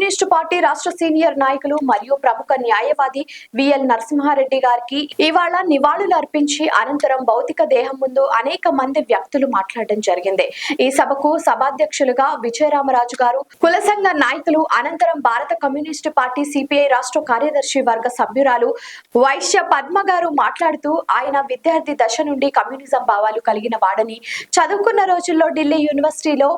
Communist party రాష్ట్ర senior నాయకులు మరియు ప్రముఖ న్యాయవాది విఎల్ నరసింహారెడ్డి గారికి ఇవాళ నివాళులు అర్పించి అనంతరం భౌతిక దేహం ముందు అనేక మంది వ్యక్తులు మాట్లాడడం జరిగింది. ఈ సభకు సభాధ్యక్షులుగా విజయరామరాజు గారు, కుల సంఘ నాయకులు, అనంతరం భారత కమ్యూనిస్టు పార్టీ సిపిఐ రాష్ట్ర కార్యదర్శి వర్గ సభ్యురాలు వైశ్య పద్మ గారు మాట్లాడుతూ ఆయన విద్యార్థి దశ నుండి కమ్యూనిజం భావాలు కలిగిన వాడని, చదువుకున్న రోజుల్లో ఢిల్లీ యూనివర్సిటీలో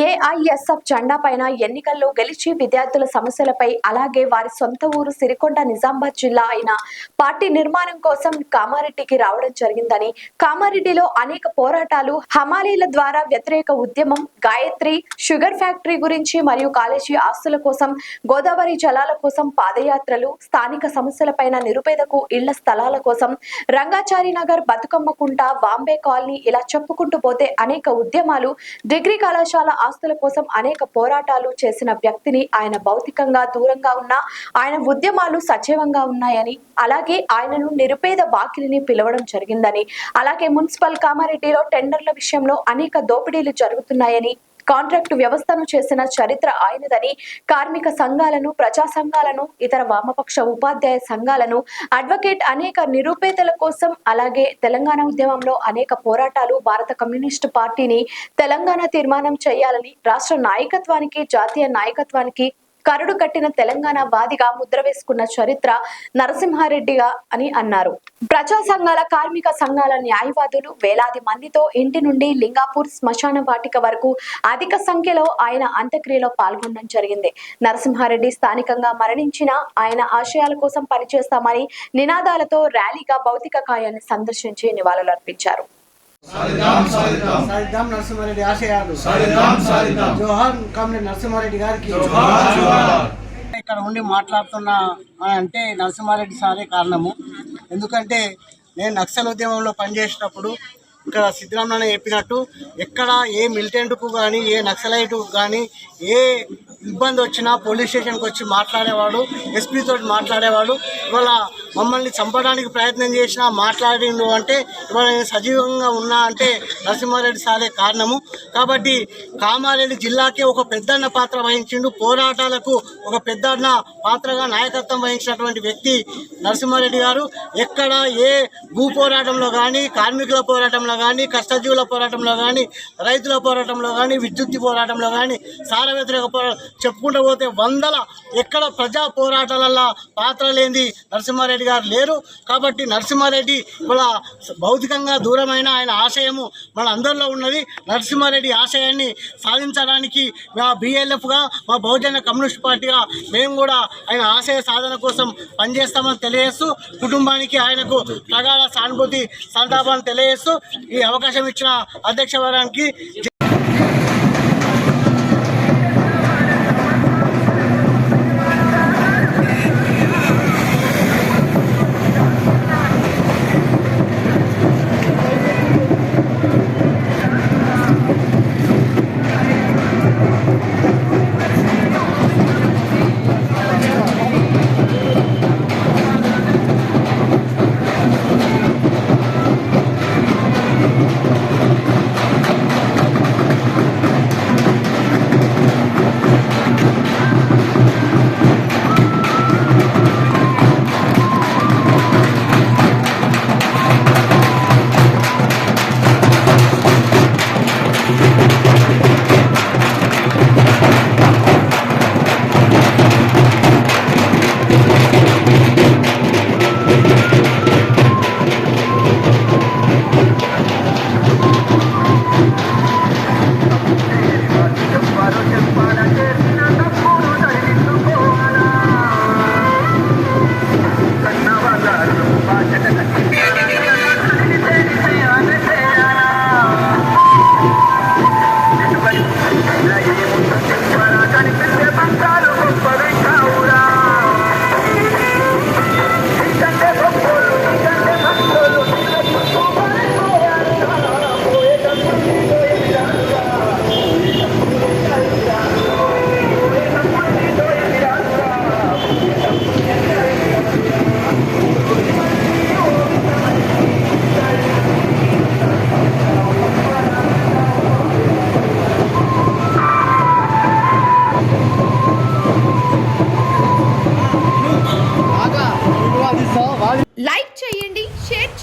ఏఐఎస్ఎఫ్ జెండా పైన ఎన్నికల్లో గెలిచి విద్యార్థుల సమస్యలపై, అలాగే వారి సొంత ఊరు సిరికొండ నిజామాబాద్ జిల్లా అయిన పార్టీ నిర్మాణం కోసం కామారెడ్డికి రావడం జరిగిందని, కామారెడ్డిలో అనేక పోరాటాలు, హమాలీల ద్వారా వ్యతిరేక ఉద్యమం, గాయత్రి షుగర్ ఫ్యాక్టరీ గురించి మరియు కాలేజీ ఆస్తుల కోసం, గోదావరి జలాల కోసం పాదయాత్రలు, స్థానిక సమస్యలపైన, నిరుపేదకు ఇళ్ల స్థలాల కోసం, రంగాచారి నగర్, బతుకమ్మ కుంట, బాంబే కాలనీ, ఇలా చెప్పుకుంటూ పోతే అనేక ఉద్యమాలు, డిగ్రీ కళాశాల ఆస్తుల కోసం అనేక పోరాటాలు చేసిన వ్యక్తిని. ఆయన భౌతికంగా దూరంగా ఉన్న ఆయన ఉద్యమాలు సజీవంగా ఉన్నాయని, అలాగే ఆయనను నిరుపేద వాకిలిని పిలవడం జరిగిందని, అలాగే మున్సిపల్ కామారెడ్డిలో టెండర్ల విషయంలో అనేక దోపిడీలు జరుగుతున్నాయని, కాంట్రాక్టు వ్యవస్థను చేసిన చరిత్ర ఆయనదని, కార్మిక సంఘాలను, ప్రజా సంఘాలను, ఇతర వామపక్ష ఉపాధ్యాయ సంఘాలను, అడ్వకేట్ అనేక నిరుపేదల కోసం, అలాగే తెలంగాణ ఉద్యమంలో అనేక పోరాటాలు, భారత కమ్యూనిస్టు పార్టీని తెలంగాణ తీర్మానం చేయాలని రాష్ట్ర నాయకత్వానికి, జాతీయ నాయకత్వానికి కరుడు కట్టిన తెలంగాణ వాదిగా ముద్ర వేసుకున్న చరిత్ర నరసింహారెడ్డిగా అని అన్నారు. ప్రజా సంఘాల, కార్మిక సంఘాల న్యాయవాదులు వేలాది మందితో ఇంటి నుండి లింగాపూర్ శ్మశాన వాటిక వరకు అధిక సంఖ్యలో ఆయన అంత్యక్రియలో పాల్గొనడం జరిగింది. నరసింహారెడ్డి స్థానికంగా మరణించిన ఆయన ఆశయాల కోసం పనిచేస్తామని నినాదాలతో ర్యాలీగా భౌతిక కాయాన్ని సందర్శించి నివాళులర్పించారు. నరసింహారెడ్డి ఆశయాలు జోహార్ కామ్రేడ్ నరసింహారెడ్డి గారికి. ఇక్కడ ఉండి మాట్లాడుతున్నా అంటే నరసింహారెడ్డి సారే కారణము. ఎందుకంటే నేను నక్సల్ ఉద్యమంలో పనిచేసేటప్పుడు ఇక్కడ సిద్ధరామయ్య చెప్పినట్టు ఎక్కడ ఏ మిలిటెంట్కు కానీ, ఏ నక్సలైట్కు కానీ ఏ ఇబ్బంది వచ్చినా పోలీస్ స్టేషన్కి వచ్చి మాట్లాడేవాడు, ఎస్పీతో మాట్లాడేవాడు. ఇవాళ మమ్మల్ని చంపడానికి ప్రయత్నం చేసినా మాట్లాడిండు అంటే ఇవాళ నేను సజీవంగా ఉన్నా అంటే నరసింహారెడ్డి సారే కారణము. కాబట్టి కామారెడ్డి జిల్లాకే ఒక పెద్దన్న పాత్ర వహించిండు. పోరాటాలకు ఒక పెద్దన్న పాత్రగా నాయకత్వం వహించినటువంటి వ్యక్తి నరసింహారెడ్డి గారు. ఎక్కడ ఏ భూ పోరాటంలో కానీ, కార్మికుల పోరాటంలో కానీ, కష్టజీవుల పోరాటంలో కానీ, రైతుల పోరాటంలో కానీ, విద్యుత్ పోరాటంలో కానీ, సార వ్యతిరేక పోరాటం చెప్పుకుంటూ పోతే వందల ఎక్కడ ప్రజా పోరాటాలల్లో పాత్ర లేనిది నరసింహారెడ్డి గారు లేరు. కాబట్టి నరసింహారెడ్డి ఇవాళ భౌతికంగా దూరమైన ఆయన ఆశయము మన అందరిలో ఉన్నది. నరసింహారెడ్డి ఆశయాన్ని సాధించడానికి మా బిఎల్ఎఫ్గా, మా బహుజన కమ్యూనిస్ట్ పార్టీగా మేము కూడా ఆయన ఆశయ సాధన కోసం పనిచేస్తామని తెలియజేస్తూ, కుటుంబానికి ఆయనకు ప్రగాఢ సానుభూతి, సంతాపాన్ని తెలియజేస్తూ ఈ అవకాశం ఇచ్చిన అధ్యక్ష వర్గానికి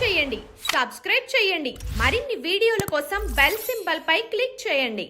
చేయండి, సబ్స్క్రైబ్ చేయండి. మరిన్ని వీడియోల కోసం బెల్ సింబల్ పై క్లిక్ చేయండి.